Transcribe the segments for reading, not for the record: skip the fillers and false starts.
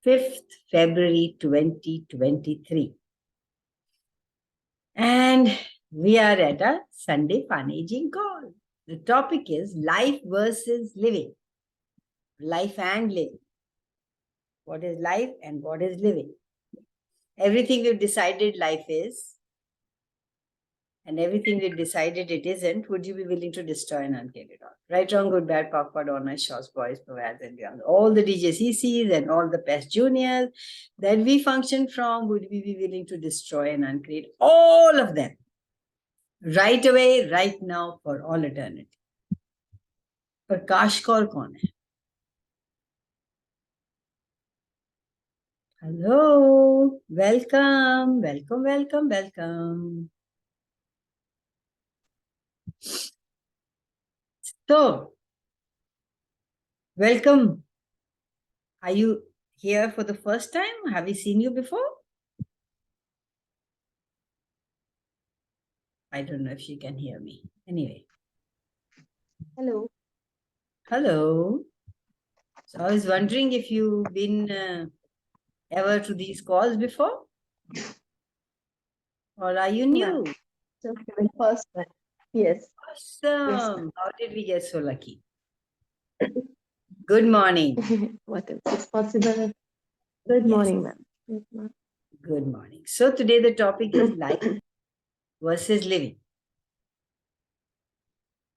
5th February 2023. And we are at a Sunday Fun Aging call. The topic is life versus living. Life and living. What is life and what is living? Everything we've decided life is, and everything we've decided it isn't, would you be willing to destroy and uncreate it all? Right, wrong, good, bad, backward, honest, shorts, boys, pervades, and beyond. All the DJCCs and all the past juniors that we function from, would we be willing to destroy and uncreate all of them? Right away, right now, for all eternity. पर काश कौर कौन है? Hello, welcome, welcome, welcome, welcome. So, welcome. Are you here for the first time? Have we seen you before? I don't know if she can hear me. Anyway. Hello. Hello. So I was wondering if you've been ever to these calls before? Or are you new? So the first one. Yes. Awesome. Yes, how did we get so lucky? Good morning. What else is possible? Good morning, ma'am. Good morning. So today the topic is life versus living.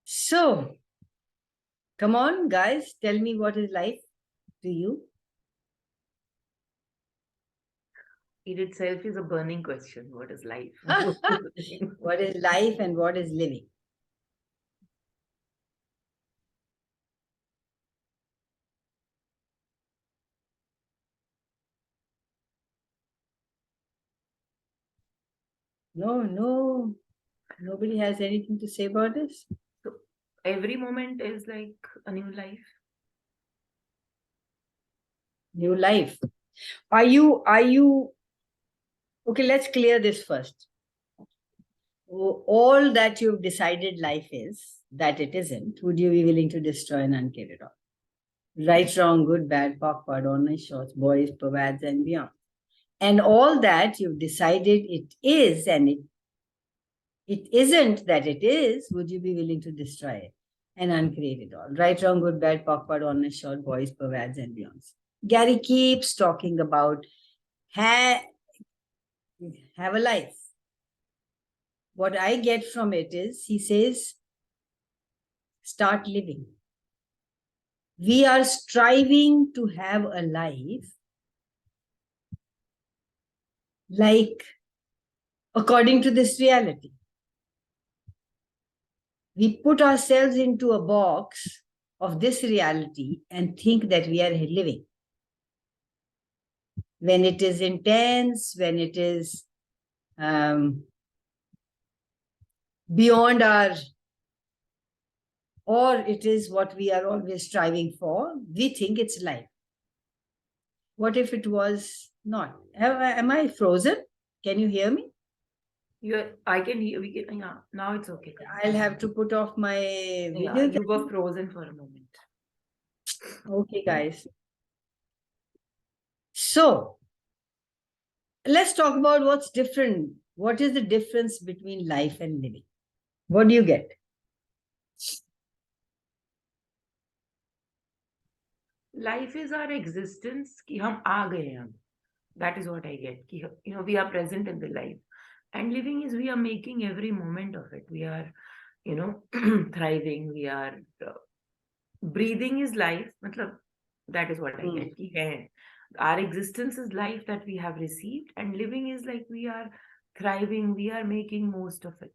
So, come on, guys, tell me what is life to you? It itself is a burning question. What is life? What is life and what is living? No, nobody has anything to say about this. So every moment is like a new life. New life. Are you, okay, let's clear this first. All that you've decided life is, that it isn't, would you be willing to destroy and uncreate it all? Right, wrong, good, bad, backward, honest, shorts, boys, pervades, and beyond. And all that you've decided it is, and it isn't that it is, would you be willing to destroy it and uncreate it all? Right, wrong, good, bad, backward, honest, short, boys, pervades, and beyond. Gary keeps talking about have a life. What I get from it is, he says, start living. We are striving to have a life like according to this reality. We put ourselves into a box of this reality and think that we are living. When it is intense, when it is beyond our, or it is what we are always striving for, we think it's life. What if it was not? Am I frozen? Can you hear me? I can hear. We can. Yeah. Now it's okay. I'll have to put off my video. You were frozen for a moment. Okay, guys. So let's talk about what's different. What is the difference between life and living? What do you get? Life is our existence. कि हम आ गए हम. That is what I get. कि, we are present in the life. And living is we are making every moment of it. We are, thriving. We are breathing is life. Matlab, that is what I get. कि है. Our existence is life that we have received, and living is like we are thriving. We are making most of it.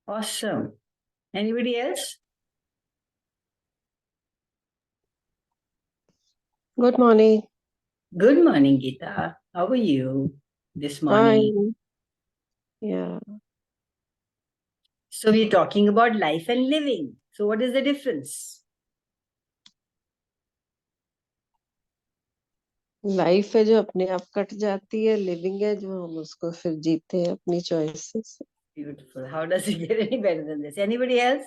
Awesome. Anybody else? Good morning. Good morning, Geeta. How are you this morning? Fine. Yeah. So we're talking about life and living. So what is the difference? Life है जो अपने आप cut जाती है, living है जो हम उसको फिर जीते हैं अपनी चॉइसेस से. Beautiful. How does it get any better than this? Anybody else?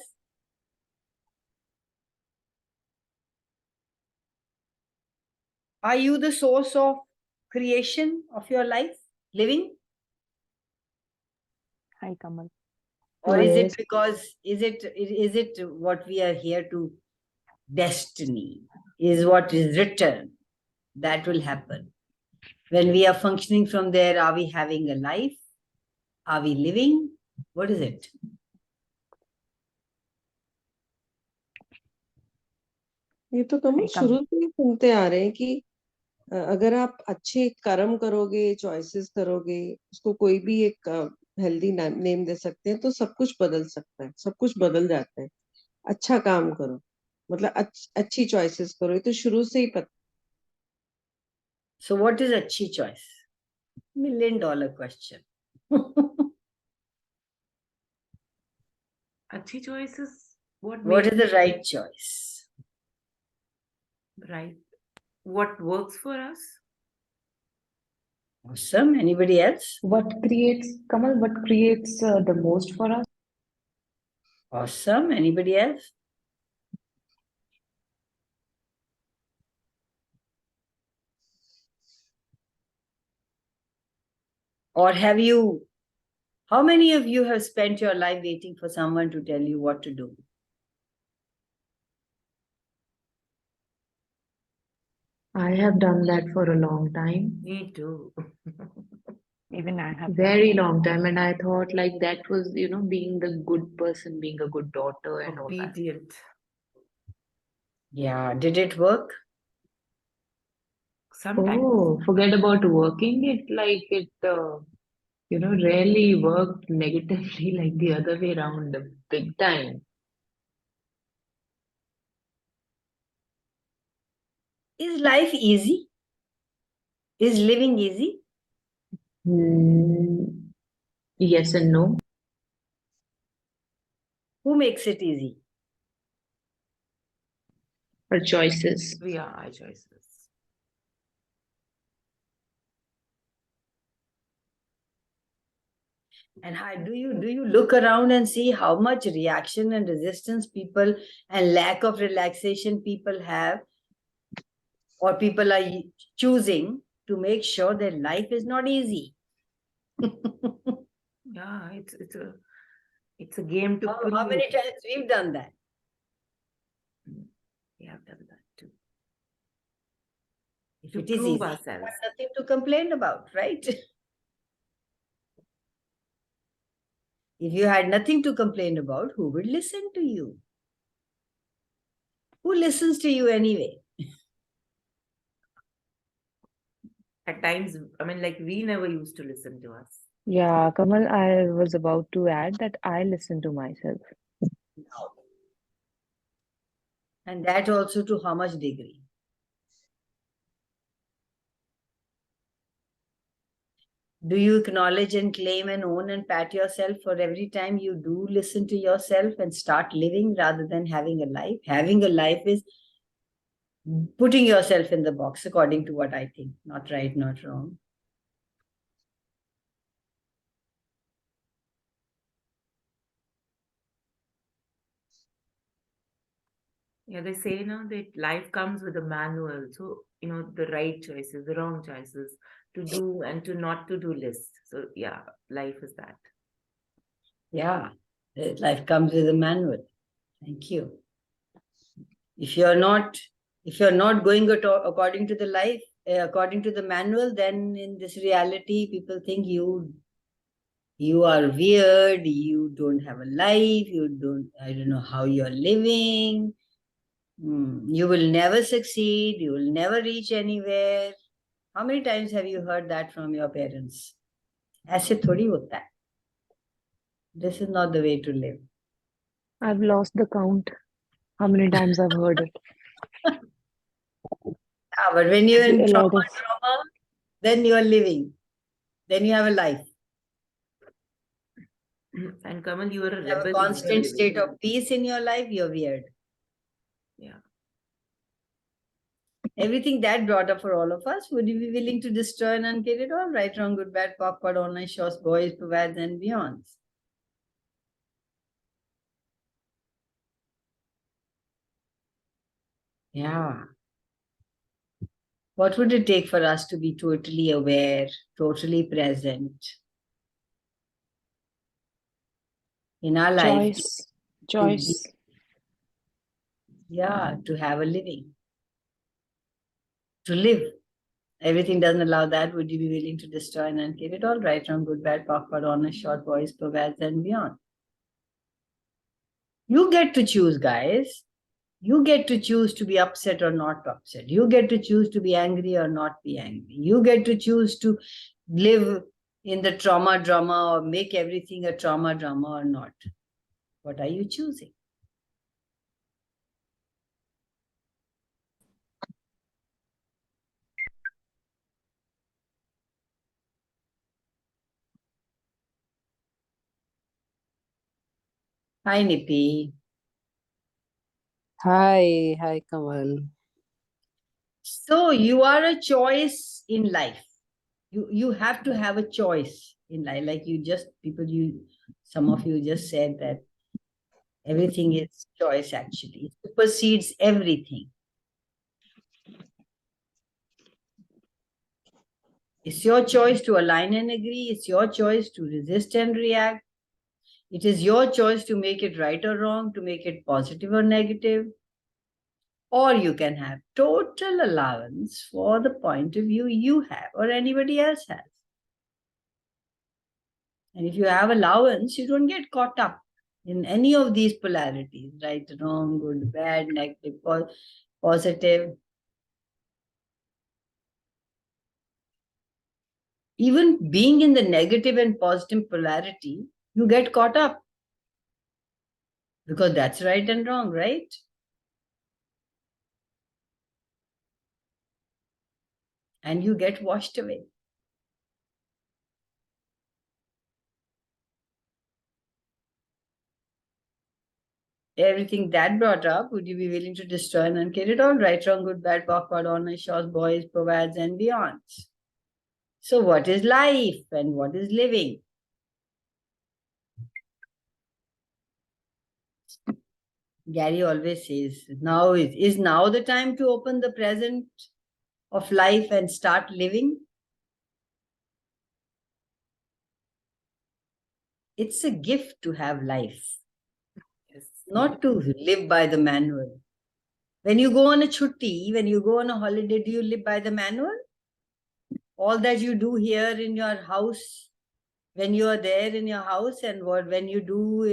Are you the source of creation of your life, living? Hi, Kamal. Or is it Yes. because, is it what we are here to, destiny, is what is written, that will happen? When we are functioning from there, are we having a life? Are we living? What is it? ये तो कमल Hi, शुरू Kamal. से ही सुनते आ रहे हैं कि अगर आप अच्छे कर्म करोगे, चॉइसेस करोगे, उसको कोई भी एक हेल्दी नेम दे सकते हैं, तो सब कुछ बदल सकता है, सब कुछ बदल जाता है। अच्छा काम करो, मतलब अच्छी चॉइसेस करो, ये तो शुरू से ही पता। So what is अच्छी choice? $1 million question. Achhi choice is what What makes is the right choice? right, what works for us. Awesome. Anybody else? What creates, Kamal, what creates the most for us? Awesome. Anybody else? Or have you, how many of you have spent your life waiting for someone to tell you what to do? I have done that for a long time, Me too. Even I have. very long time, and I thought like that was, being the good person, being a good daughter and all that. Obedient. Yeah. Did it work? Sometimes. Oh, forget about working. It rarely worked negatively like the other way around, big time. Is life easy? Is living easy? Hmm, yes and no. Who makes it easy? Our choices. We are our choices. And how do you look around and see how much reaction and resistance people and lack of relaxation people have, or people are choosing to make sure their life is not easy? Yeah, it's a game to How prove. many times we've done that? We have done that too. If To it is prove easy, ourselves. there's nothing to complain about, right? If you had nothing to complain about, who would listen to you? Who listens to you anyway? At times, I mean, like we never used to listen to us. Yeah, Kamal, I was about to add that I listen to myself. No. And that also to how much degree? Do you acknowledge and claim and own and pat yourself for every time you do listen to yourself and start living rather than having a life? Having a life is putting yourself in the box, according to what I think. Not right, not wrong. Yeah, they say now that life comes with a manual. So, the right choices, the wrong choices, to do and to not to do list. So, yeah, life is that. Yeah, life comes with a manual. Thank you. If you're not going according to the life, according to the manual, then in this reality, people think you are weird, you don't have a life, I don't know how you're living, you will never succeed, you will never reach anywhere. How many times have you heard that from your parents? ऐसे थोड़ी होता है. This is not the way to live. I've lost the count. How many times I've heard it? Yeah, but when you're in A lot of. trauma, then you are living. Then you have a life. And Kamal, you are a You have a rebel. constant state of peace in your life, you're weird. Yeah. Everything that brought up for all of us, would you be willing to destroy and uncare it all? Right, wrong, good, bad, POC, online shows, boys, provides, and beyonds. Yeah. What would it take for us to be totally aware, totally present in our life? Choice. To have a living, to live. Everything doesn't allow that. Would you be willing to destroy and uncreate it all? Right, wrong, good, bad, backward, honest, short, boys, perverse, and beyond. You get to choose, guys. You get to choose to be upset or not upset. You get to choose to be angry or not be angry. You get to choose to live in the trauma drama or make everything a trauma drama or not. What are you choosing? Hi, Nippy. Hi, Kamal. So you are a choice in life. You have to have a choice in life. Like some of you just said that everything is choice actually. It supersedes everything. It's your choice to align and agree. It's your choice to resist and react. It is your choice to make it right or wrong, to make it positive or negative. Or you can have total allowance for the point of view you have or anybody else has. And if you have allowance, you don't get caught up in any of these polarities, right, wrong, good, bad, negative, positive. Even being in the negative and positive polarity, you get caught up because that's right and wrong, right? And you get washed away. Everything that brought up, would you be willing to destroy and uncreate it all? Right, wrong, good, bad, backward, honest, short, boys, provides, and beyonds. So what is life and what is living? Gary always says, is now the time to open the present of life and start living? It's a gift to have life, not to live by the manual. When you go on a chutti, when you go on a holiday, do you live by the manual? All that you do here in your house, when you are there in your house, and when you do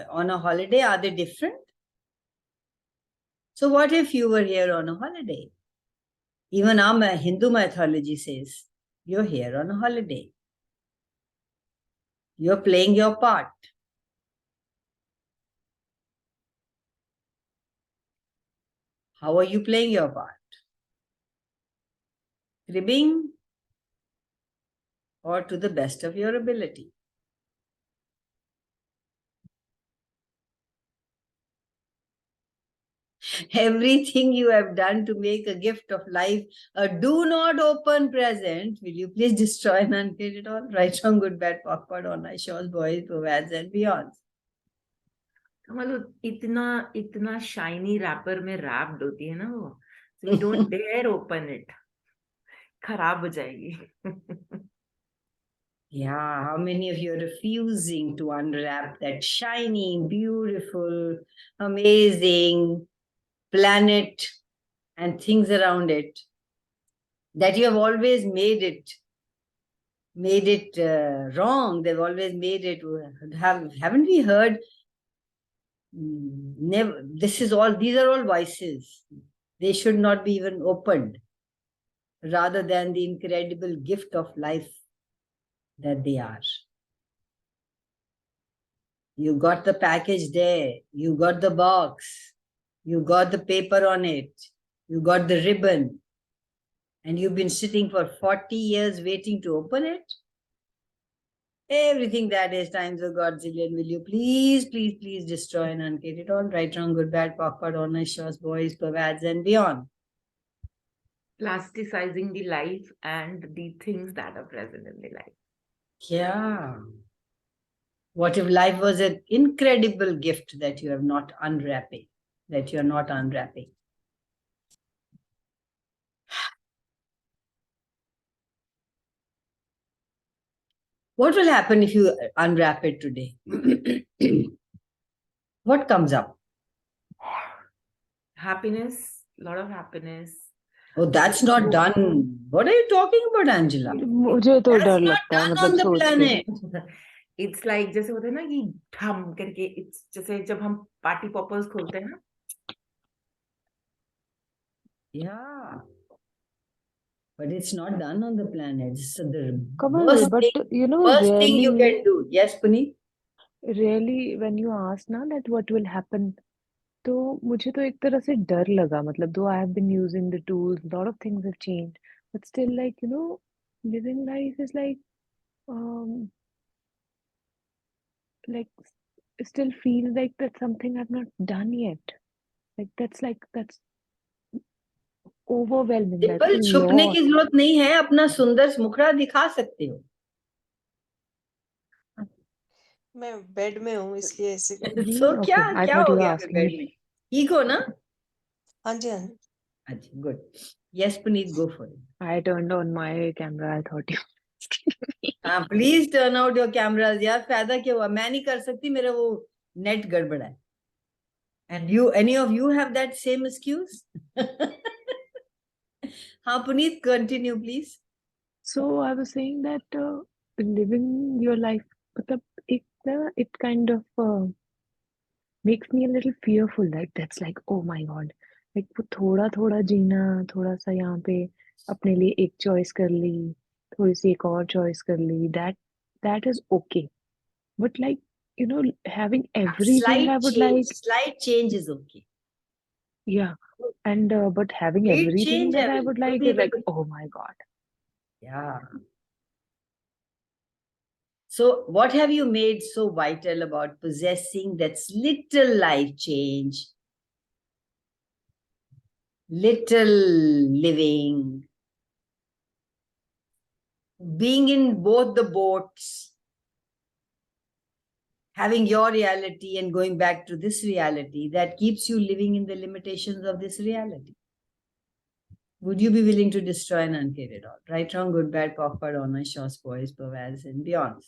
on a holiday, are they different? So what if you were here on a holiday? Even our Hindu mythology says, you're here on a holiday. You're playing your part. How are you playing your part? Cribbing or to the best of your ability? Everything you have done to make a gift of life a do not open present, will you please destroy and uncreate it all? Right, wrong, good, bad, backward, online, shores, boys, provads, and beyonds. मतलब इतना shiny wrapper में wrapped होती है ना वो, so you don't dare open it, खराब हो जाएगी. Yeah, how many of you are refusing to unwrap that shiny, beautiful, amazing planet and things around it that you have always made it wrong? They've always made it. Haven't we heard? Never. These are all vices. They should not be even opened, rather than the incredible gift of life that they are. You got the package there. You got the box. You got the paper on it. You got the ribbon. And you've been sitting for 40 years waiting to open it. Everything that is times a godzillion, will you please, please, please destroy and uncreate it all? Right, wrong, good, bad, backward, honest, shores, boys, pervads, and beyond. Plasticizing the life and the things that are present in the life. Yeah. What if life was an incredible gift that you have not unwrapping, that you're not unwrapping? What will happen if you unwrap it today? What comes up? Happiness, a lot of happiness. Oh, that's not done. What are you talking about, Angela? मुझे तो That's डर not लगता है done मतलब on the सोच के planet. It's like जैसे होता है ना कि ठम करके, it's जैसे जब हम पार्टी पॉपर्स खोलते हैं ना, Yeah. But it's not done on the planet. So the Kamal, worst but thing, you know, worst thing you really, can do. Yes, Puneet? really, when you ask ना that what will happen, तो मुझे तो एक तरह से डर लगा मतलब though I have been using the tools, a lot of things have changed, but still like you know, living life is um like still feels like that's something I've not done yet. Like that's overwhelming. That's Dimple, a छुपने lot. की जरूरत नहीं है, अपना सुंदर मुखड़ा दिखा सकते हो. मैं बेड में हूँ इसलिए ऐसे Me? So क्या Okay, I क्या thought हो you were गया फिर asking बेड me. में? ठीक हो ना? हाँ जी, हाँ जी। अच्छा, good. Yes, Puneet, go for it. I turned on my camera. I thought you were asking me. हाँ, please turn out your cameras. यार फायदा क्या हुआ? मैं नहीं कर सकती, मेरा वो नेट गड़बड़ा है. And you, any of you have that same excuse? हाँ, Puneet, continue, please. So I was saying that living your life, मतलब एक ना, it kind of makes me a little fearful. Like that's like, oh my God, like वो थोड़ा थोड़ा जीना, थोड़ा सा यहाँ पे अपने लिए एक choice कर ली, थोड़ी सी एक और choice कर ली. That is okay. But like you know, having everything, I would like, Slight change is okay. yeah. And but having Complete everything change, that I I mean, would like is like, oh my God. yeah. So, what have you made so vital about possessing that little life change, little living, being in both the boats, having your reality and going back to this reality that keeps you living in the limitations of this reality? Would you be willing to destroy and uncreate it all? Right, wrong, good, bad, awkward, honor, short, boys, pervades, and beyond.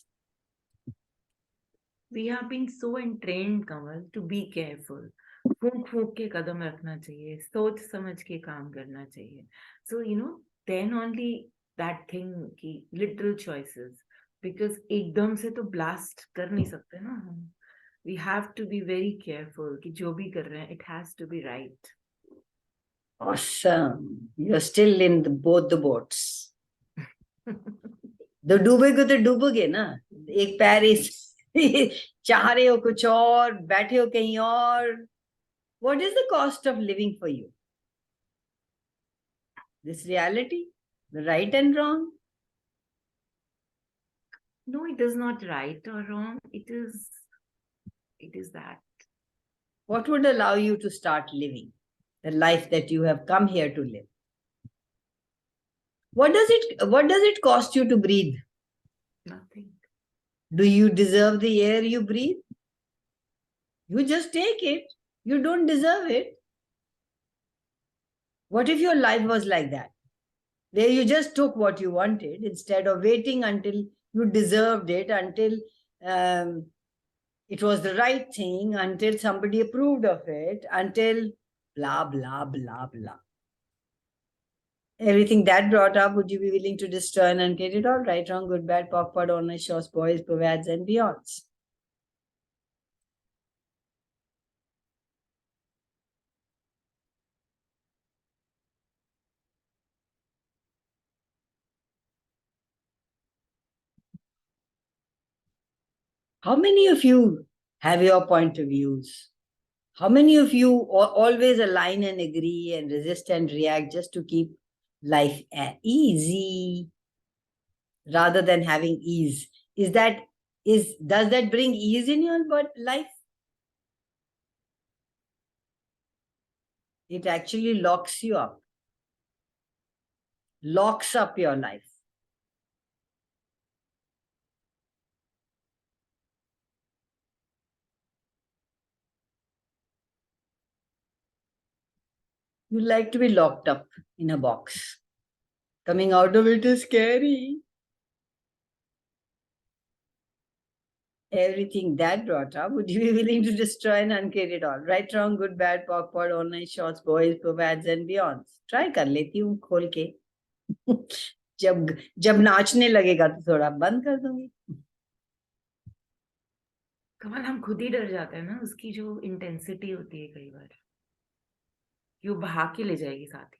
we are being so entrained, Kamal, to be careful. फूंक फूंक के कदम रखना चाहिए, सोच समझ के काम करना चाहिए. So you know, then only that thing की little choices, because एकदम से तो blast कर नहीं सकते ना हम. We have to be very careful कि जो भी कर रहे हैं, it has to be right. Awesome. You're still in both the boats. तो डूबेगे तो डूबोगे ना. एक पैर इस चाह रहे हो कुछ और, बैठे हो कहीं और. What is the cost of living for you? This reality, the right and wrong. No, it is not right or wrong. It is that. What would allow you to start living the life that you have come here to live? What does it cost you to breathe? Nothing. Do you deserve the air you breathe? You just take it. You don't deserve it. What if your life was like that, where you just took what you wanted instead of waiting until you deserved it, until it was the right thing, until somebody approved of it, until blah, blah, blah, blah. Everything that brought up, would you be willing to destroy and uncreate it all? Right, wrong, good, bad, awkward, honor, shorts, boys, pervades, and beyonds. How many of you have your point of views? How many of you always align and agree and resist and react just to keep life easy rather than having ease? Does that bring ease in your life? It actually locks you up, locks up your life. You like to be locked up in a box. Coming out of it is scary. everything that brought up, would you be willing to destroy and uncreate it all? Right, wrong, good, bad, POC, POD, online shorts, boys, provads and beyonds. Try कर लेती हूँ खोल के. जब नाचने लगेगा तो थोड़ा बंद कर दूंगी. कमल, हम खुद ही डर जाते हैं ना उसकी जो इंटेंसिटी होती है कई बार, कि वो बहा के ले जाएगी साथ ही.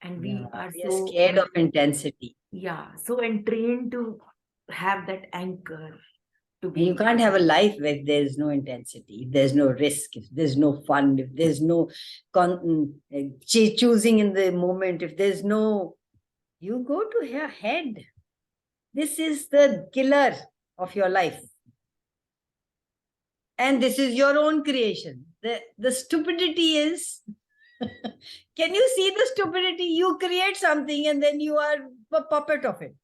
And we are We are so scared of intensity. so entrained to have that anchor to You be. can't have a life where there's no intensity, if there's no risk, if there's no fun, if there's no choosing in the moment, if there's no, you go to your head. This is the killer of your life. And this is your own creation. The stupidity is, can you see the stupidity? You create something and then you are a puppet of it.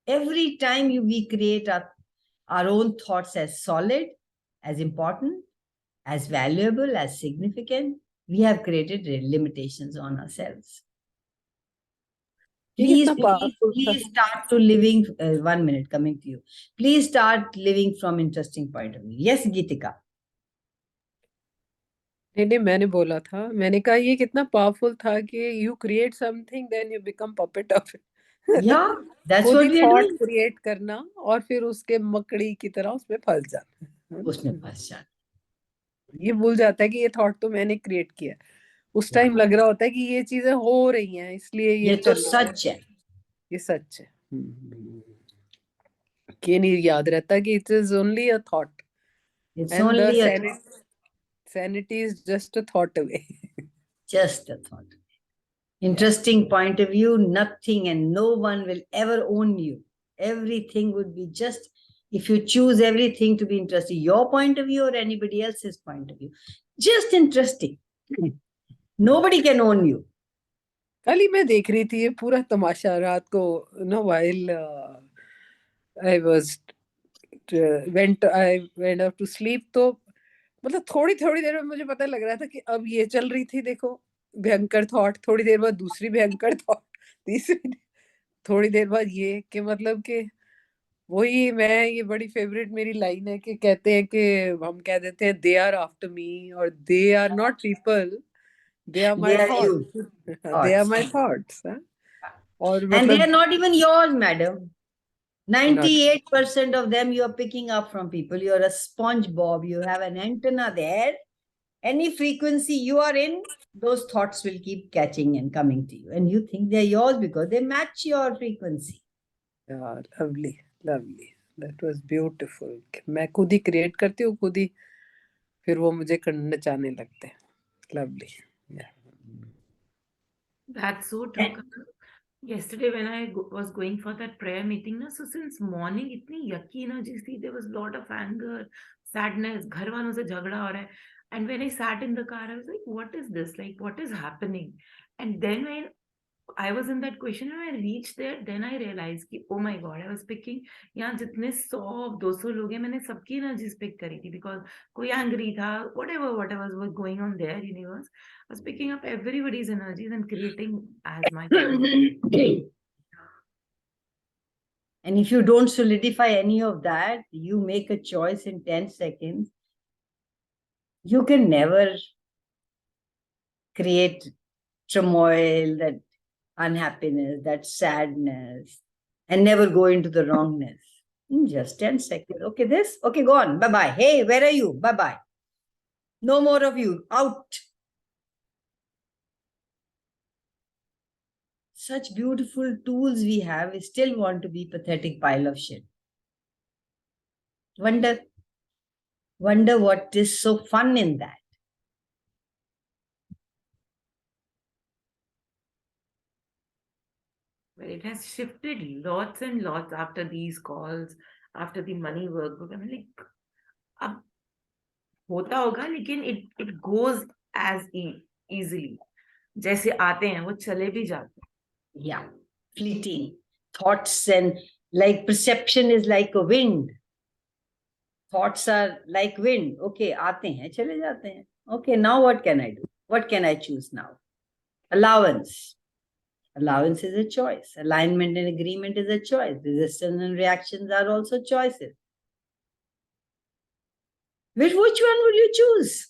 Every time we create our own thoughts as solid, as important, as valuable, as significant, we have created limitations on ourselves. Please start to living, 1 minute coming to you. Please start living from interesting point of view. Yes, Geetika. नहीं, मैंने बोला था, मैंने कहा ये कितना powerful था कि you create something then you become puppet of it. Yeah, that's खुद what he we are thought doing. create करना और फिर उसके मकड़ी की तरह उसमें फंस जाना. उसमें फंस जाना. ये भूल जाता है कि ये थॉट तो मैंने क्रिएट किया. उस टाइम लग रहा होता है कि ये चीजें हो रही हैं इसलिए ये तो सच है. ये सच है. ये नहीं याद रहता कि it is only a thought. It's and only the sanity is just a thought away. Just a thought. Interesting point of view, nothing and no one will ever own you. Everything would be just, if you choose everything to be interesting, your point of view or anybody else's point of view, just interesting. Nobody can own you. कल ही मैं देख रही थी ये पूरा तमाशा रात को, while I went out to sleep, तो मतलब थोड़ी देर में मुझे पता लग रहा था कि अब ये चल रही थी, देखो भयंकर थॉट, थोड़ी देर बाद दूसरी भयंकर थॉट, तीसरी, थोड़ी देर बाद ये, कि मतलब कि वही ये बड़ी फेवरेट मेरी लाइन है कि कहते हैं कि हम कह देते हैं दे आर आफ्टर मी, और they are not people, they are my thoughts. They are my thoughts. And they are not even yours, madam. 98% of them you are picking up from people. You're a SpongeBob. You have an antenna there. Any frequency you are in, those thoughts will keep catching and coming to you. And you think they're yours because they match your frequency. Yeah, lovely. That was beautiful. मैं खुद ही create करती हूँ, खुद ही फिर वो मुझे नचाने लगते हैं. Lovely. Yeah. That's so true. Yesterday when I was going for that prayer meeting, so since morning itni yucky energy थी, there was a lot of anger, sadness, घर वालों से झगड़ा हो रहा है. And when I sat in the car, I was like, what is this? Like, what is happening? And then when I was in that question and I reached there, then I realized कि oh my god, I was picking, यहाँ जितने 100-200 लोग हैं, मैंने सबकी energies pick करी थी, because कोई angry था, whatever was going on there universe, I was picking up everybody's energies and creating as my And if you don't solidify any of that, you make a choice in 10 seconds, you can never create turmoil, that unhappiness, that sadness, and never go into the wrongness in just 10 seconds. Okay, this? Okay, go on. Bye-bye. Hey, where are you? Bye-bye. No more of you. Out. Such beautiful tools we have, we still want to be pathetic pile of shit. Wonder what is so fun in that. Well, it has shifted lots and lots after these calls, after the money workbook. I mean, like, अब होता होगा, लेकिन it goes as easily. जैसे आते हैं वो चले भी जाते हैं. Yeah, fleeting thoughts, and like perception is like a wind. Thoughts are like wind. Okay, आते हैं चले जाते हैं. Okay, now what can I do? What can I choose now? Allowance. Allowance is a choice. Alignment and agreement is a choice. Resistance and reactions are also choices. Which one would you choose?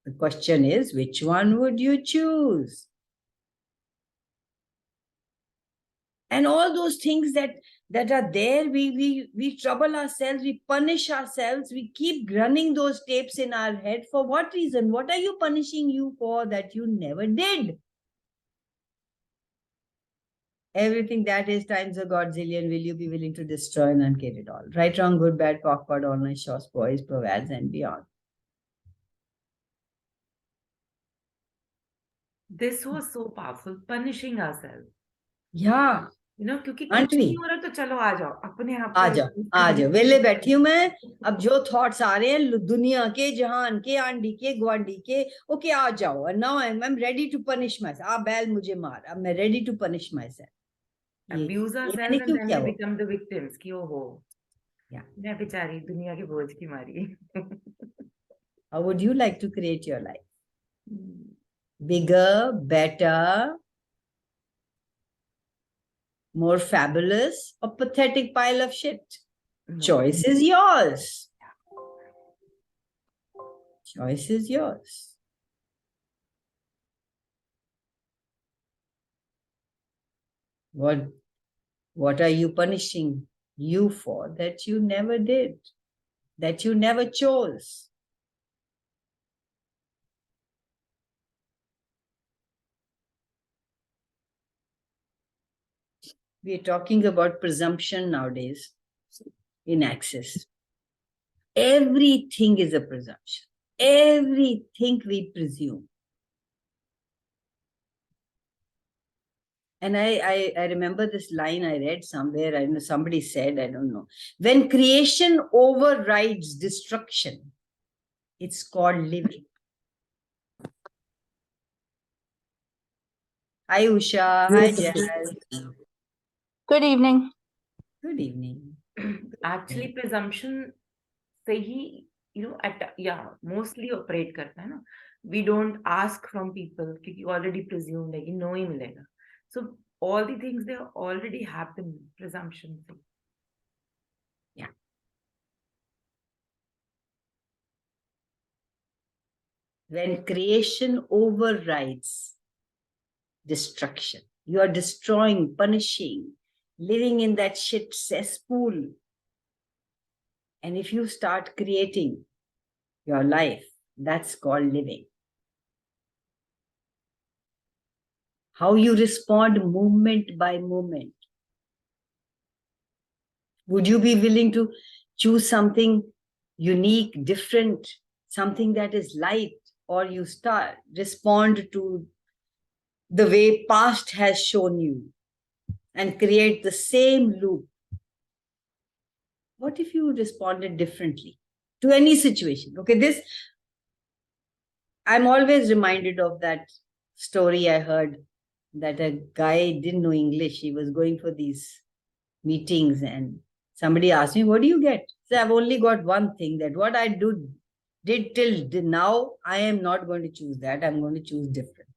The question is, which one would you choose? And all those things that are there, we trouble ourselves, we punish ourselves, we keep running those tapes in our head. For what reason? What are you punishing you for that you never did? Everything that is times a godzillion, will you be willing to destroy and uncare it all? Right, wrong, good, bad, awkward, all nice, shorts, boys, provads, and beyond. This was so powerful, punishing ourselves. Yeah. क्योंकि Aren't कुछ we? नहीं हो रहा तो चलो आ जाओ अपने आप आ को जाओ improve आ करने जाओ, के वेले लिए। बैठी हूं मैं। अब जो थॉट्स आ रहे हैं दुनिया के, जहान के, आंडी के, ग्वांडी के, ओके आ जाओ। Now I am ready to punish myself. बैल मुझे मार, अब मैं ready to punish myself. Abuse ये ourselves मैंने and क्यों then किया we वो? become the victims कि ओहो Yeah. मैं बेचारी दुनिया के बोझ की मारी। How would you like to create your life? Bigger, better, more fabulous, or pathetic pile of shit? No. Choice is yours. Choice is yours. What are you punishing you for that you never did, that you never chose? We are talking about presumption nowadays in access. Everything is a presumption. Everything we presume. And I remember this line I read somewhere. I know somebody said, I don't know. When creation overrides destruction, it's called living. Hi, Usha. Hi, Jazz. Good evening. Good evening. Actually, presumption से ही mostly operate करता है ना. We don't ask from people क्योंकि already presumed है कि no ही मिलेगा. So all the things they already happen, presumption से. Yeah. When creation overrides destruction, you are destroying, punishing, living in that shit cesspool. And if you start creating your life, that's called living. How you respond moment by moment. Would you be willing to choose something unique, different, something that is light, or you respond to the way past has shown you and create the same loop? What if you responded differently to any situation? Okay, I'm always reminded of that story I heard that a guy didn't know English. He was going for these meetings and somebody asked me, what do you get? So I've only got one thing, that what I did till now, I am not going to choose that. I'm going to choose different.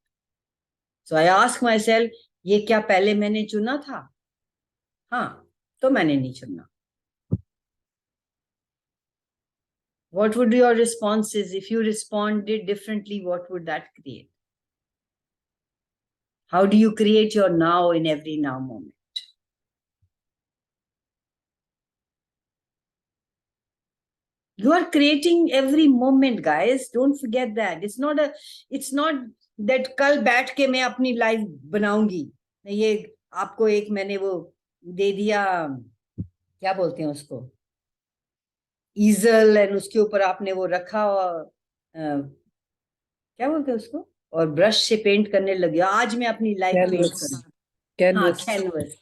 So I ask myself, ये क्या पहले मैंने चुना था? हाँ, तो मैंने नहीं चुना. What would your responses, if you responded differently, what would that create? How do you create your now in every now moment? You are creating every moment, guys. Don't forget that. It's not that कल बैठ के मैं अपनी life बनाऊंगी. ये आपको एक मैंने वो दे दिया, क्या बोलते हैं उसको, ईजल, एंड उसके ऊपर आपने वो रखा, क्या बोलते हैं उसको, और ब्रश से पेंट करने लगे. आज मैं अपनी लाइफ पेंट करूँ. हाँ,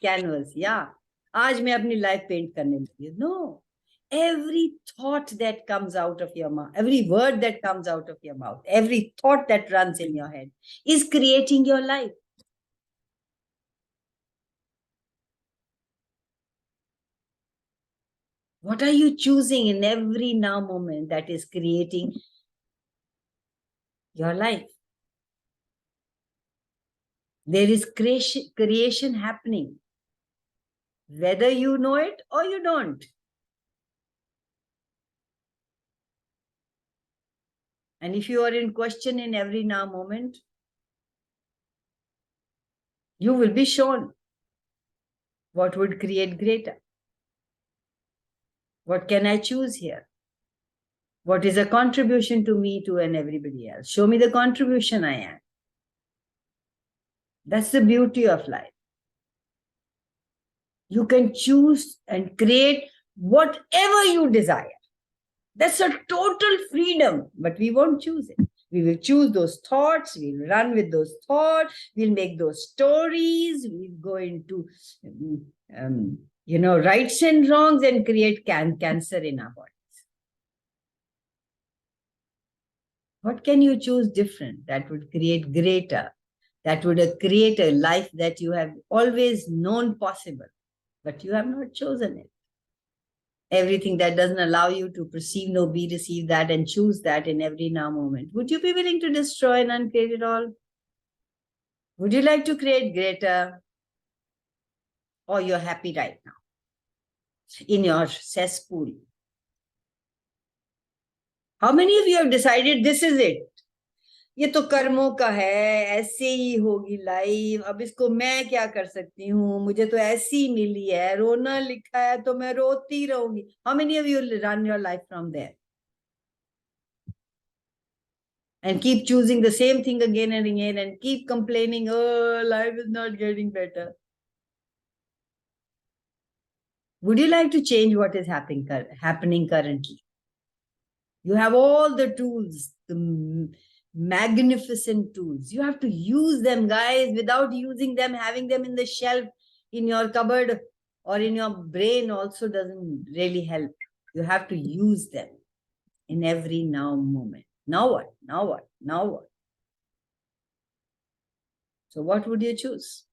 कैनवस. या आज मैं अपनी लाइफ पेंट करने लगी. No, every thought that comes out of your mouth, every word that comes out of your mouth, every thought that runs in your head is creating your life. What are you choosing in every now moment that is creating your life? There is creation happening, whether you know it or you don't. And if you are in question in every now moment, you will be shown what would create greater. What can I choose here? What is a contribution to me, to and everybody else? Show me the contribution I am. That's the beauty of life. You can choose and create whatever you desire. That's a total freedom, but we won't choose it. We will choose those thoughts, we'll run with those thoughts, we'll make those stories, we'll go into, rights and wrongs and create cancer in our bodies. What can you choose different that would create greater, that would create a life that you have always known possible, but you have not chosen it? Everything that doesn't allow you to perceive, know, be, receive that, and choose that in every now moment. Would you be willing to destroy and uncreate it all? Would you like to create greater? Or you're happy right now in your cesspool? How many of you have decided this is it? ये तो कर्मों का है, ऐसे ही होगी life, अब इसको मैं क्या कर सकती हूँ, मुझे तो ऐसी मिली है, रोना लिखा है तो मैं रोती रहूंगी. How many of you run your life from there? And keep choosing the same thing again and again and keep complaining, oh, life is not getting better. Would you like to change what is happening currently? You have all the tools, the magnificent tools. You have to use them, guys. Without using them, having them in the shelf, in your cupboard or in your brain also doesn't really help. You have to use them in every now moment. Now what? Now what? Now what? So what would you choose?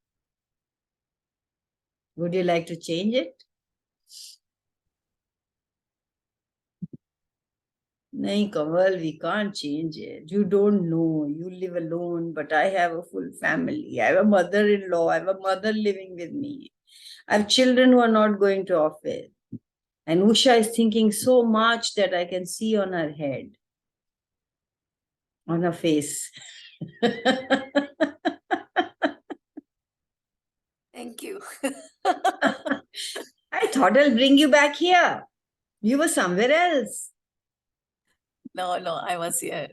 Would you like to change it? Nahin, Kanwal, we can't change it. You don't know. You live alone, but I have a full family. I have a mother-in-law. I have a mother living with me. I have children who are not going to office. And Usha is thinking so much that I can see on her head, on her face. Thank you. I thought I'll bring you back here. You were somewhere else. No, I was here.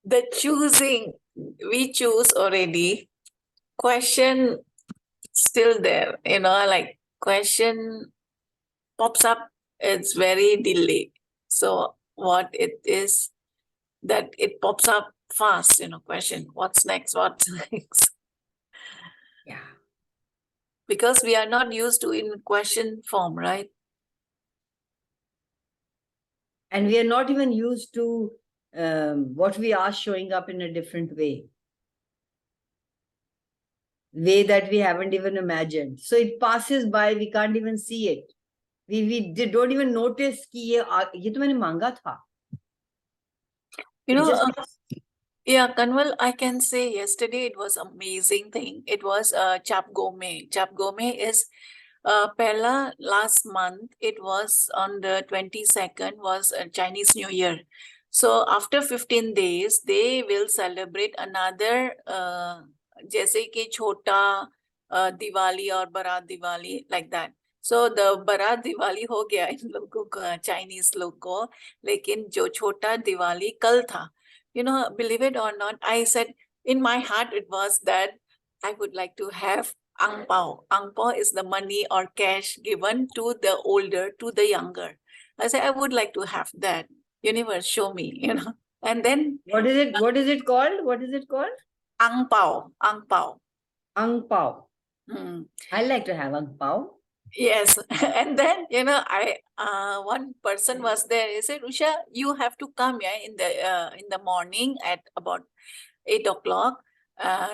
The choosing, we choose already. Question still there, like question pops up, it's very delayed. So what it is that it pops up fast, question, what's next, what's next? Yeah. Because we are not used to in question form, right? And we are not even used to what we are showing up in a different way that we haven't even imagined. So it passes by, we can't even see it. We don't even notice कि ये तो मैंने मांगा था. Yeah, Kanwal, I can say yesterday it was amazing thing. It was Chap Gome. Chap Gome is Pehla last month. It was on the 22nd was Chinese New Year. So after 15 days, they will celebrate another जैसे कि छोटा Diwali or Barat Diwali like that. So the Barat Diwali हो गया इन लोगों का Chinese लोग को, लेकिन जो छोटा दिवाली कल था. Believe it or not, I said in my heart it was that I would like to have ang pao. Ang pao is the money or cash given to the older, to the younger. I said I would like to have that. Universe, show me, And then what is it called? What is it called? Ang pao. Ang pao. Ang pao. I like to have ang pao. Yes. And then, one person was there. He said, Usha, you have to come in the morning at about 8 o'clock.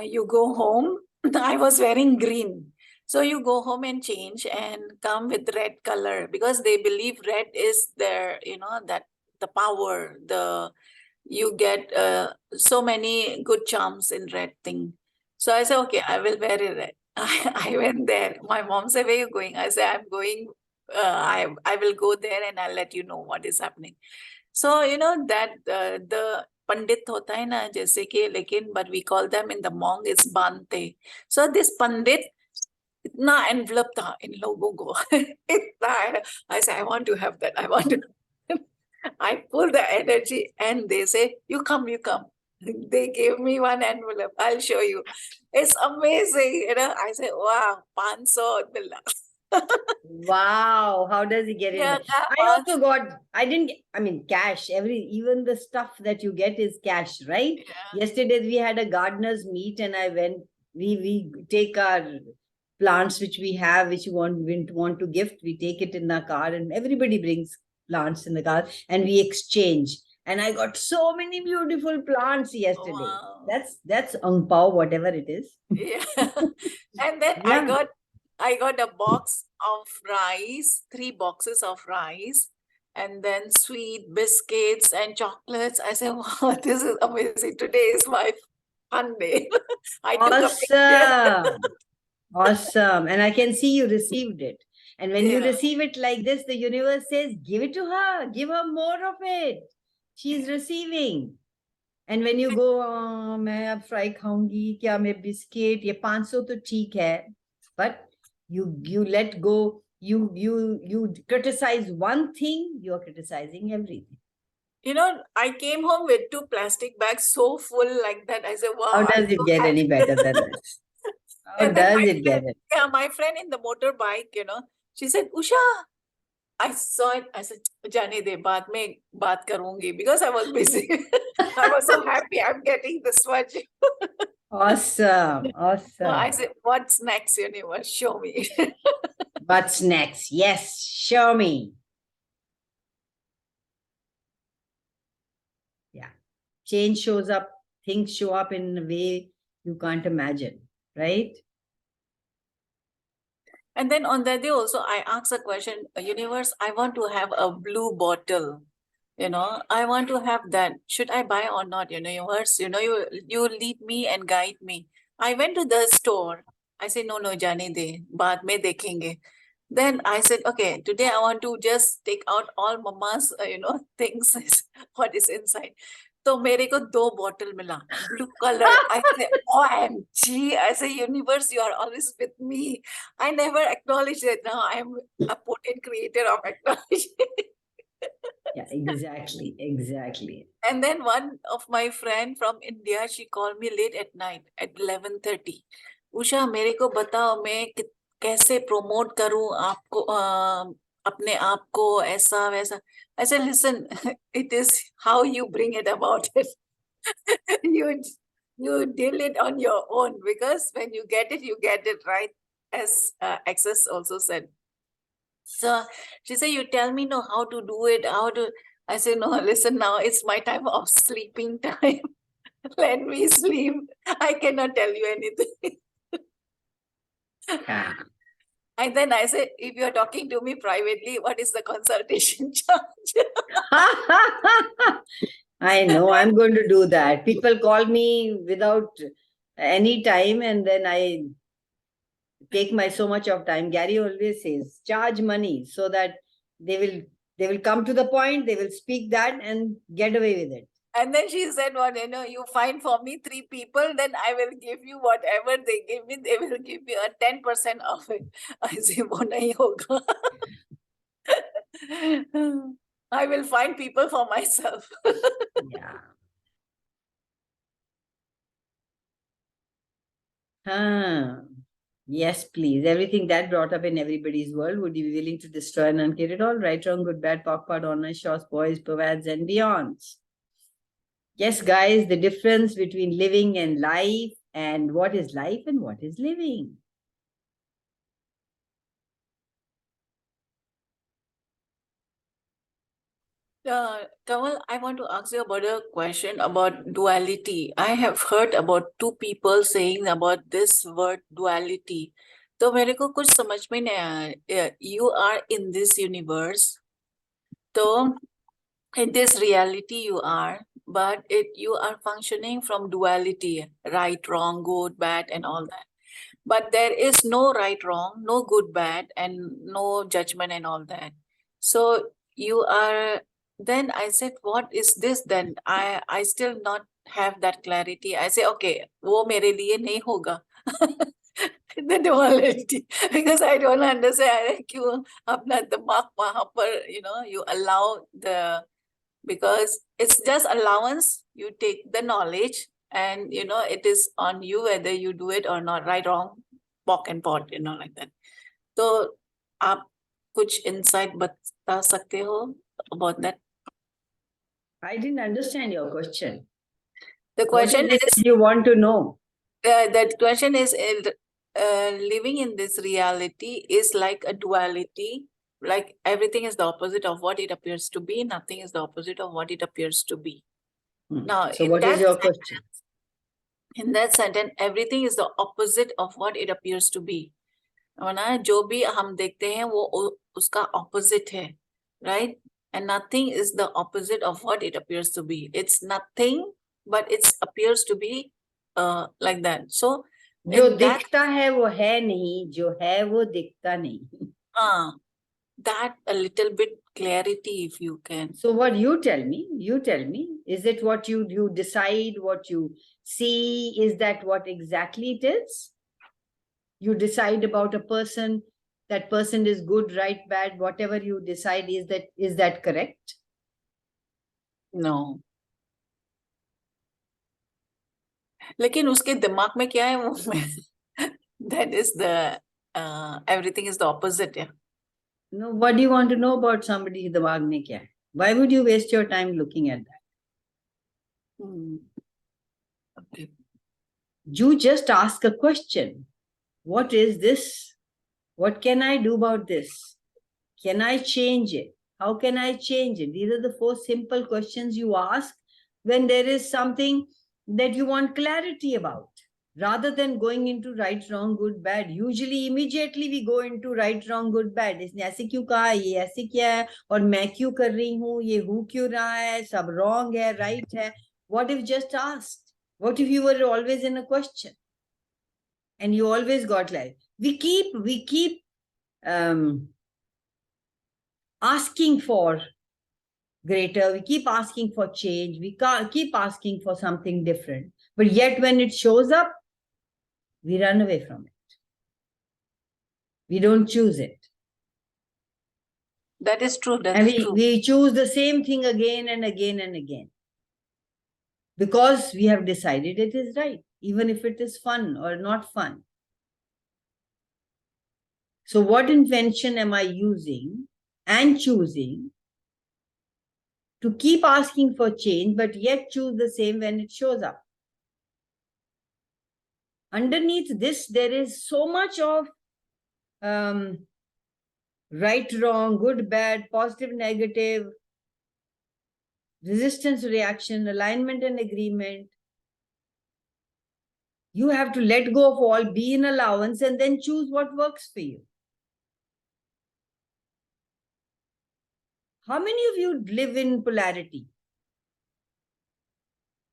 You go home. I was wearing green. So you go home and change and come with red color because they believe red is their, that the power, you get so many good charms in red thing. So I said, okay, I will wear it red. I went there. My mom said, where are you going? I said, I'm going, I will go there and I'll let you know what is happening. So, you know, that the Pandit hota hai na, jaise ki, lekin, but we call them in the Hmong is Bante. So this Pandit, itna envelope tha in logo ko. Itna, I said, I want to have that. I want to. I pull the energy and they say, you come, you come. They gave me one envelope. I'll show you. It's amazing. You know, I say, wow, 500 mila. Wow, how does he get it? Yeah, that I was, also got, I didn't, I mean, cash, even the stuff that you get is cash, right? yeah. Yesterday we had a gardener's meet and I went, we take our plants which we have, which we want to gift, we take it in the car and everybody brings plants in the car and we exchange. And I got so many beautiful plants yesterday. Wow. That's ang pao, whatever it is. Yeah. And then Yeah. I got a box of rice, 3 boxes of rice, and then sweet biscuits and chocolates. I said, wow, this is amazing. Today is my fun day. I took a picture. Awesome. Awesome. And I can see you received it. And when you Yeah. receive it like this, the universe says, give it to her, give her more of it. She's receiving. And when you go, मैं अब fry खाऊंगी क्या मैं biscuit ये 500 तो ठीक है, but you let go, you criticize one thing, you are criticizing everything. You know, I came home with 2 plastic bags so full like that. I said, wow. How I'm does it so get any happy. better than this? How And then does my it get friend, it? yeah, my friend in the motorbike, you know, she said, Usha, I saw it. I said, Jane de, baad mein baat karungi, because I was busy. I was so happy I'm getting the swatch. Awesome. So I Awesome. said, what's next, universe? Show me. What's next? Yes, show me. Yeah. Change shows up, things show up in a way you can't imagine, right? And then on that day also, I asked a question, universe, I want to have a blue bottle. You know, I want to have that. Should I buy or not? You know, universe, you know, you lead me and guide me. I went to the store. I said, no, jane de, baad mein dekhenge. Then I said, okay, today I want to just take out all mama's, you know, things, what is inside. So मेरे को 2 bottle मिला, blue color. I say, OMG, I say, universe, you are always with me. I never acknowledged it. Now I am a potent creator of acknowledgement. Yeah, exactly. Exactly. And then one of my friend from India, she called me late at night at 11:30. Usha मेरे को बताओ मैं कैसे promote करूं आपको अपने आप को ऐसा वैसा. I said, listen, it is how you bring it about it. you deal it on your own, because when you get it right, as Access also said. So she said, you tell me no how to do it, how to. I said, no, listen, now it's my time of sleeping time. Let me sleep. I cannot tell you anything. Yeah. And then I said, if you're talking to me privately, what is the consultation charge? I know, I'm going to do that. People call me without any time and then I take my so much of time. Gary always says, charge money so that they will come to the point, they will speak that and get away with it. And then she said, well, you know, you find for me 3 people, then I will give you whatever they give me, they will give you a 10% of it. I say, wo nahi hoga. I will find people for myself. Yeah. Huh. Yes, please. Everything that brought up in everybody's world, would you be willing to destroy and unkid it all? Right, wrong, good, bad, POC, POD, honor, shorts, boys, pervads, and beyonds. Yes, guys, the difference between living and life, and what is life and what is living. Kamal, I want to ask you about a question about duality. I have heard about 2 people saying about this word duality. तो मेरे को कुछ समझ में नहीं आया. You are in this universe. तो in this reality you are, but you are functioning from duality, right, wrong, good, bad, and all that. But there is no right, wrong, no good, bad, and no judgment and all that. So you are, then I said, what is this then? I still not have that clarity. I say, okay, wo mere liye nahi hoga. The duality, because I don't understand क्यों अपना दिमाग वहाँ पर, you allow the, because it's just allowance. You take the knowledge, and it is on you whether you do it or not, right, wrong, pock and pot, like that. So आप कुछ insight बता सकते हो about that? I didn't understand your question. The question What is it is, that you want to know? that question is, living in this reality is like a duality, like everything is the opposite of what it appears to be, nothing is the opposite of what it appears to be. Now, So in what is that your question? in that sentence, everything is the opposite of what it appears to be. ना जो भी हम देखते हैं वो उसका opposite है, right? And nothing is the opposite of what it appears to be. It's nothing, but it appears to be like that. So जो in that, दिखता है वो है नहीं, जो है वो दिखता नहीं. that a little bit clarity if you can. So what you tell me, is it what you decide, what you see, is that what exactly it is? You decide about a person, that person is good, right, bad, whatever you decide, is that correct? No. लेकिन उसके दिमाग में क्या है वो that is the everything is the opposite, yeah. No, what do you want to know about somebody's दिमाग में क्या है? Why would you waste your time looking at that? Okay. You just ask a question. What is this? What can I do about this? Can I change it? How can I change it? These are the 4 simple questions you ask when there is something that you want clarity about, rather than going into right, wrong, good, bad. Usually, immediately we go into right, wrong, good, bad. इसने ऐसे क्यों कहा, ये ऐसे क्या है, और मैं क्यों कर रही हूँ, ये हूँ क्यों रहा है, सब wrong है, right है. What if just asked? What if you were always in a question? And you always got like, we keep asking for greater, we keep asking for change, we keep asking for something different, but yet when it shows up, we run away from it. We don't choose it. That is true. That and is true. we choose the same thing again and again and again, because we have decided it is right, even if it is fun or not fun. So what invention am I using and choosing to keep asking for change, but yet choose the same when it shows up? Underneath this, there is so much of right, wrong, good, bad, positive, negative, resistance, reaction, alignment, and agreement. You have to let go of all, be in allowance, and then choose what works for you. How many of you live in polarity,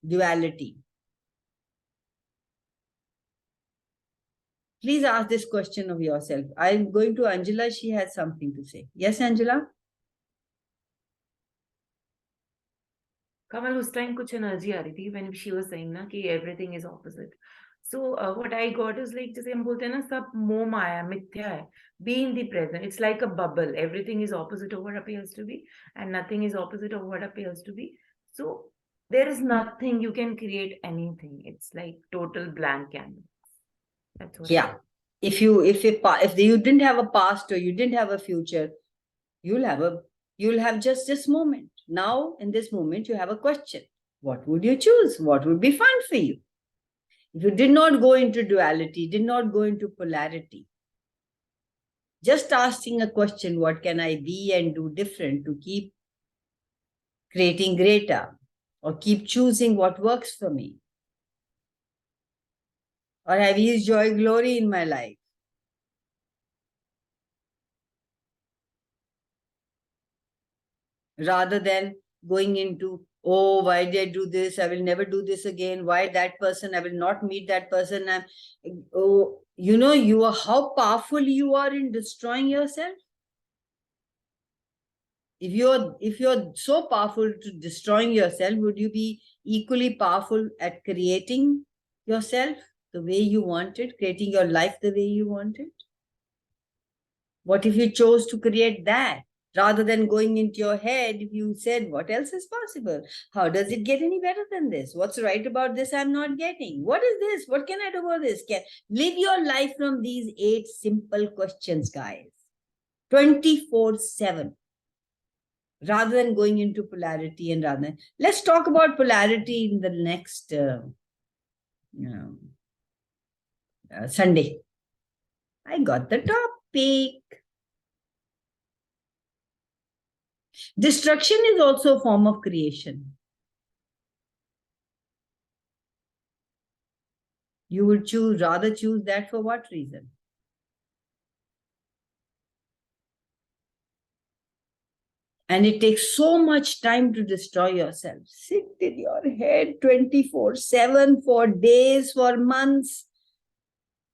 duality? Please ask this question of yourself. I'm going to Angela. She has something to say. Yes, Angela? Kamal, उस time कुछ energy आ रही थी when she was saying ना कि everything is opposite. So what I got is like, जैसे हम बोलते हैं ना, सब मोह माया मिथ्या है. Be in the present. It's like a bubble. Everything is opposite of what appears to be, and nothing is opposite of what appears to be. So there is nothing, you can create anything. It's like total blank canvas. That's what. Yeah. If you didn't have a past or you didn't have a future, you'll have just this moment. Now, in this moment, you have a question. What would you choose? What would be fun for you? If you did not go into duality, did not go into polarity, just asking a question, what can I be and do different to keep creating greater, or keep choosing what works for me, or have ease, joy, glory in my life, rather than going into, oh, why did I do this? I will never do this again. Why that person? I will not meet that person. Oh, you are how powerful you are in destroying yourself. If you're so powerful to destroying yourself, would you be equally powerful at creating yourself the way you want it, creating your life the way you want it? What if you chose to create that? Rather than going into your head, if you said, what else is possible? How does it get any better than this? What's right about this I'm not getting? What is this? What can I do about this? Live your life from these 8 simple questions, guys. 24/7. Rather than going into polarity and let's talk about polarity in the next Sunday. I got the topic. Destruction is also a form of creation. You would rather choose that for what reason? And it takes so much time to destroy yourself. Sit in your head 24/7 for days, for months.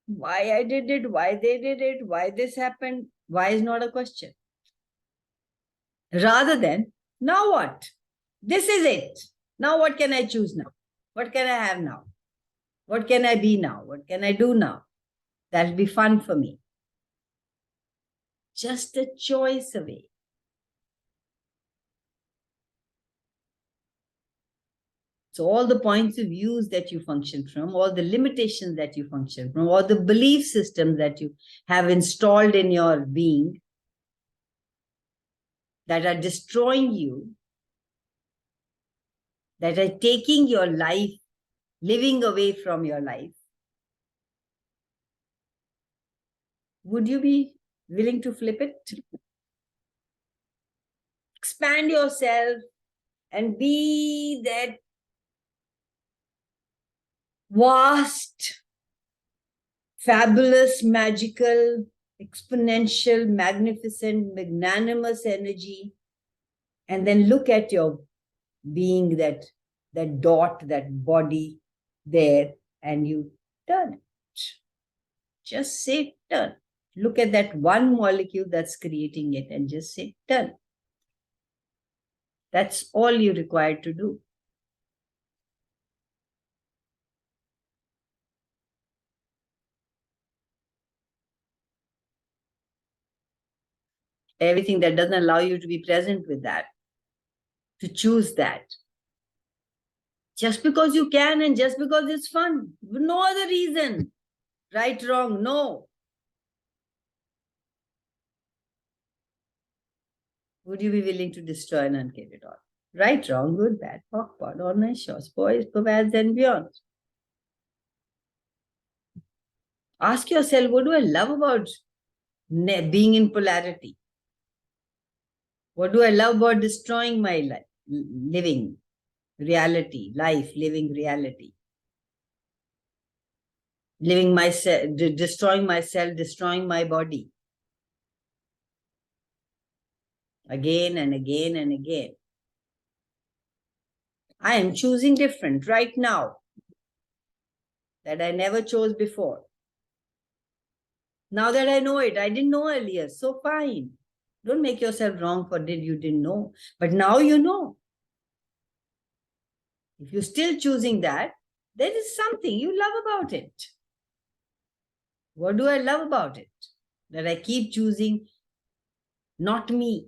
Why I did it, why they did it, why this happened, why is not a question. Rather than, now what? This is it. Now what can I choose now? What can I have now? What can I be now? What can I do now? That'll be fun for me. Just a choice away. So all the points of views that you function from, all the limitations that you function from, all the belief systems that you have installed in your being that are destroying you, that are taking your life, living away from your life, would you be willing to flip it? Expand yourself and be that vast, fabulous, magical, exponential, magnificent, magnanimous energy, and then look at your being, that dot, that body there, and you turn it. Just say turn. Look at that one molecule that's creating it and just say turn. That's all you require to do. Everything that doesn't allow you to be present with that, to choose that. Just because you can and just because it's fun. No other reason. Right, wrong, no. Would you be willing to destroy and uncare it all? Right, wrong, good, bad, POC, POD, all nice shots, boys, pervades, and beyond. Ask yourself, what do I love about being in polarity? What do I love about destroying my life, living reality, living reality? Living myself, destroying myself, destroying my body. Again and again and again. I am choosing different right now that I never chose before. Now that I know it, I didn't know earlier, so fine. Don't make yourself wrong for you didn't know, but now you know. If you're still choosing that, there is something you love about it. What do I love about it? That I keep choosing not me.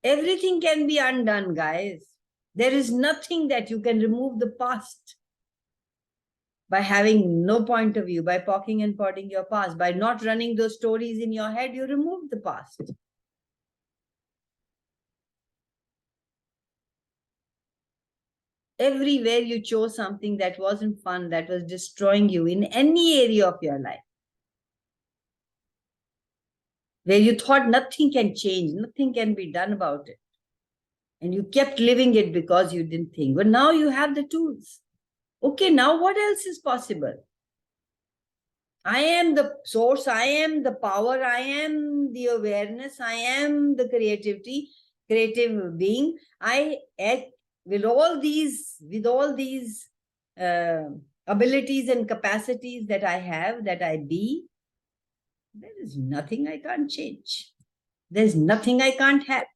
Everything can be undone, guys. There is nothing that you can remove the past by having no point of view, by poking and podding your past, by not running those stories in your head, you remove the past. Everywhere you chose something that wasn't fun, that was destroying you in any area of your life, where you thought nothing can change, nothing can be done about it, and you kept living it because you didn't think. But now you have the tools. Okay, now what else is possible? I am the source, I am the power, I am the awareness, I am the creativity, creative being. I act with all these abilities and capacities that I have, that I be. There is nothing I can't change. There's nothing I can't have.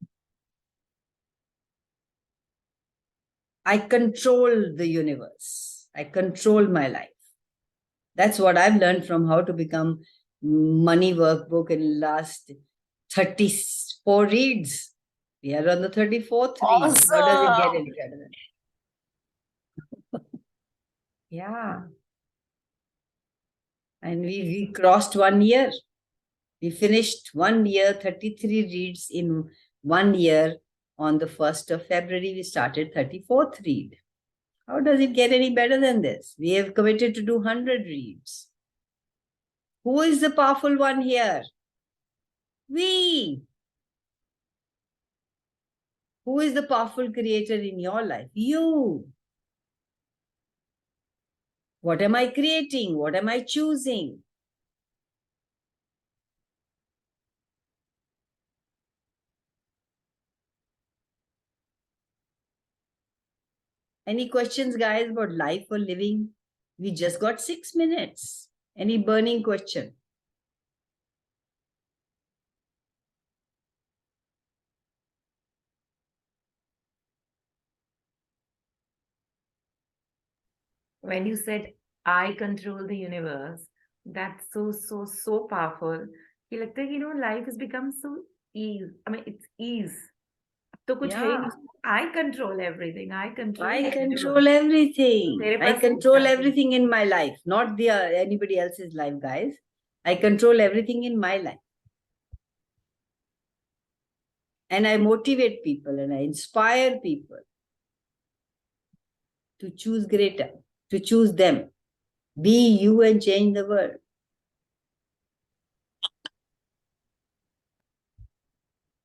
I control the universe. I control my life. That's what I've learned from How to Become Money workbook in last 34 reads. We are on the 34th read. How does it get any better than that? Yeah. And we crossed 1 year. We finished 1 year, 33 reads in 1 year. On the 1st of February, we started 34th read. How does it get any better than this? We have committed to do 100 reads. Who is the powerful one here? We. Who is the powerful creator in your life? You. What am I creating? What am I choosing? Any questions, guys, about life or living? We just got 6 minutes. Any burning question? When you said, I control the universe, that's so powerful. कि लगता है कि, life has become so ease. I mean, it's ease. तो कुछ है ही Yeah. नहीं. I control everything. I control I the control universe. everything. तेरे I pass control सब है. everything in my life, not anybody else's life, guys. I control everything in my life. And I motivate people and I inspire people to choose greater, to choose them. Be you and change the world.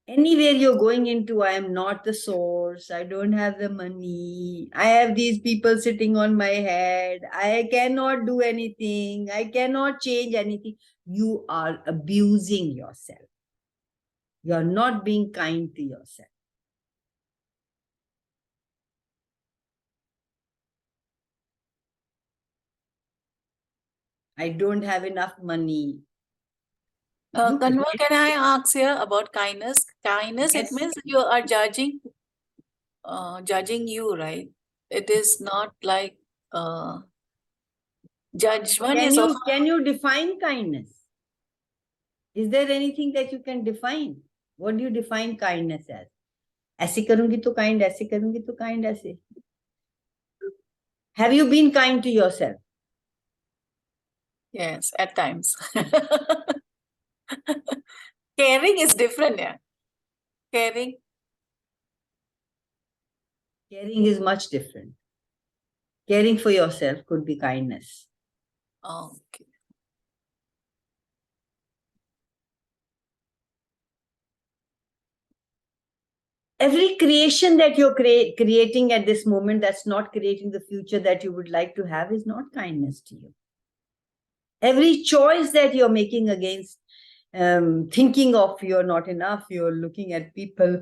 Anywhere you're going into, I am not the source. I don't have the money. I have these people sitting on my head. I cannot do anything. I cannot change anything. You are abusing yourself. You are not being kind to yourself. I don't have enough money. Kanwal, can I ask here about kindness? Kindness, Yes. it means you are judging you, right? It is not like judgment is also. Can you define kindness? Is there anything that you can define? What do you define kindness as? ऐसे करूंगी तो kind, ऐसे करूंगी तो kind, ऐसे. Have you been kind to yourself? Yes, at times. Caring is different, yeah. Caring. Caring is much different. Caring for yourself could be kindness. Okay. Every creation that you're creating at this moment that's not creating the future that you would like to have is not kindness to you. Every choice that you're making against thinking of you're not enough, you're looking at people,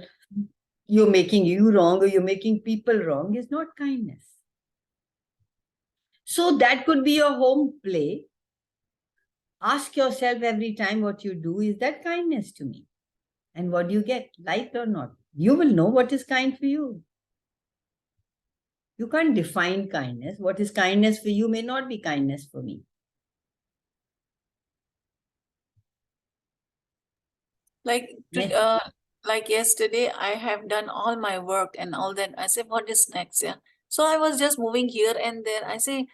you're making you wrong or you're making people wrong is not kindness. So that could be your home play. Ask yourself every time what you do, is that kindness to me? And what do you get, liked or not? You will know what is kind for you. You can't define kindness. What is kindness for you may not be kindness for me. Like, Yes. like yesterday, I have done all my work and all that. I said, what is next? Yeah. So I was just moving here and there. I say,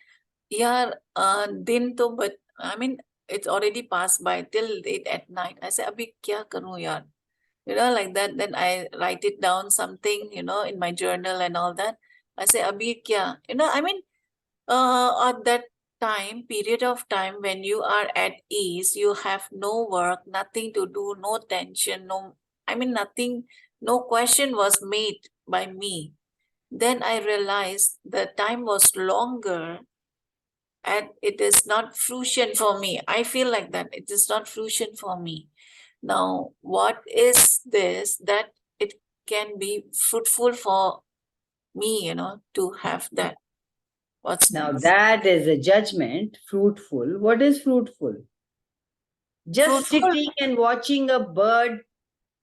yeah, din to, but I mean, it's already passed by till late at night. I say, abhi kya karu yaar? Like that. Then I write it down something, in my journal and all that. I say, abhi kya? I mean, at that period of time when you are at ease, you have no work, nothing to do, no tension, nothing, no question was made by me. Then I realized the time was longer and it is not fruition for me. I feel like that it is not fruition for me. Now, what is this that it can be fruitful for me, to have that? What's Now next? that is a judgment, fruitful. What is fruitful? Just Fruitful. sitting and watching a bird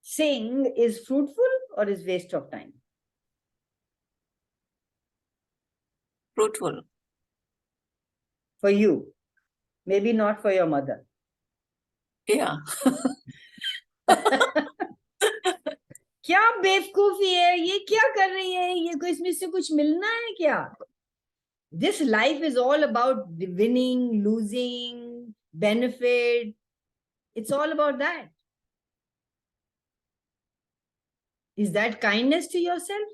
sing is fruitful or is waste of time? Fruitful. For you, maybe not for your mother. Yeah. क्या बेवकूफी है ये, क्या कर रही है ये, कोई इसमें से कुछ मिलना है क्या? This life is all about winning, losing, benefit. It's all about that. Is that kindness to yourself?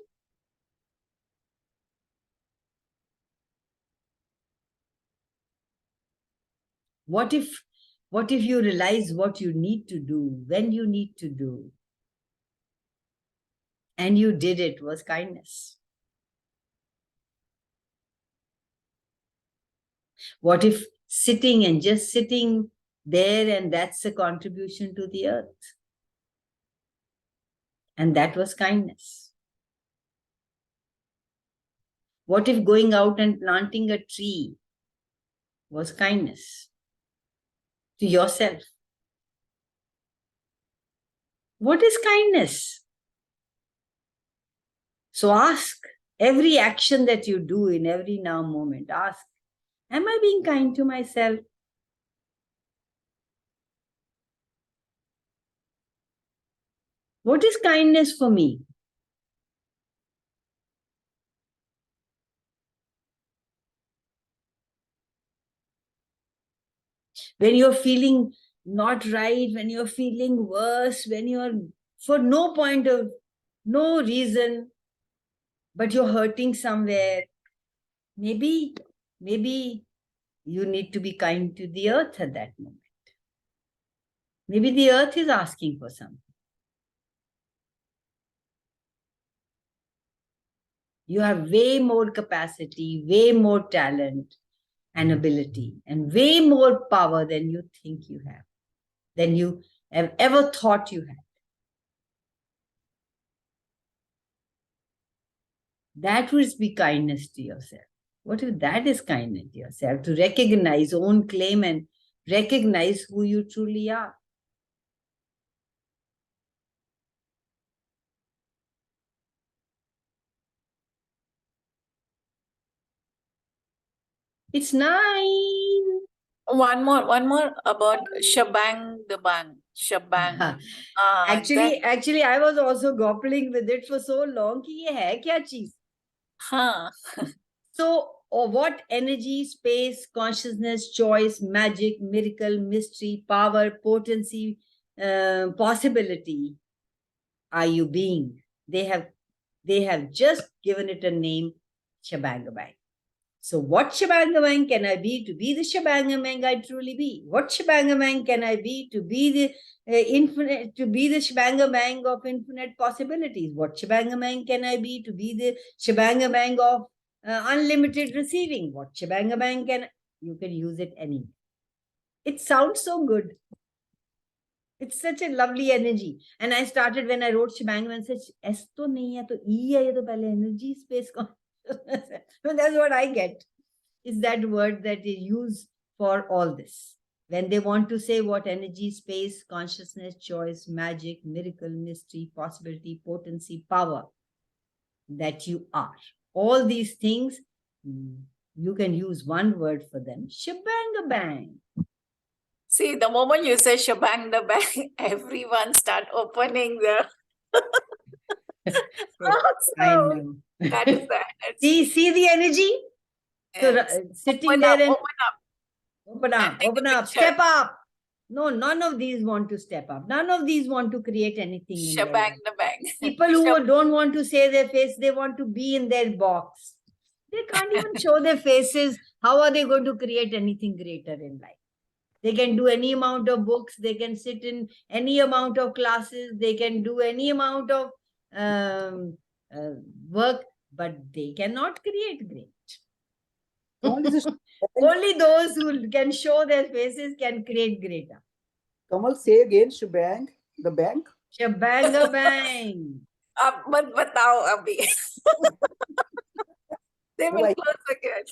What if you realize what you need to do, when you need to do, and you did it, was kindness? What if sitting and just sitting there and that's a contribution to the earth? And that was kindness. What if going out and planting a tree was kindness to yourself? What is kindness? So ask every action that you do in every now moment, ask, am I being kind to myself? What is kindness for me? When you're feeling not right, when you're feeling worse, when you're for no point of, no reason, but you're hurting somewhere, maybe you need to be kind to the earth at that moment. Maybe the earth is asking for something. You have way more capacity, way more talent and ability, and way more power than you think you have, than you have ever thought you had. That would be kindness to yourself. What if that is kindness to yourself? To recognize, own claim, and recognize who you truly are. It's 9. One more about shebang the bang. Shebang. Actually, I was also grappling with it for so long. Ki ye hai kya cheez? Huh. So, what energy, space, consciousness, choice, magic, miracle, mystery, power, potency, possibility are you being? They have just given it a name, Shabangabang. So what Shabangamang can I be to be the Shabangamang I truly be? What Shabangamang can I be to be the infinite, to be the Shabangamang of infinite possibilities? What Shabangamang can I be to be the Shabangamang of unlimited receiving? What Shabangamang you can use it anywhere. It sounds so good. It's such a lovely energy. And I started when I wrote Shabangamang, said, S to nahi hai, to E hai, to pehle energy, space, consciousness. So that's what I get. Is that word that is used for all this. When they want to say what energy, space, consciousness, choice, magic, miracle, mystery, possibility, potency, power that you are. All these things, you can use one word for them. Shebang-a-bang. See, the moment you say shebang the bang, everyone start opening the. I know. That is the energy. See the energy? So Yes. sitting Open there up, and open up. open up, Picture. step up. No, none of these want to step up. None of these want to create anything in their Shebang life. the bang. People who don't want to say their face, they want to be in their box. They can't even show their faces. How are they going to create anything greater in life? They can do any amount of books. They can sit in any amount of classes. They can do any amount of work, but they cannot create great. Only those who can show their faces can create greater. Kamal, say again, shebang, the bank. Shabanga bang. अब मत बताओ अभी. They No, will I- close again.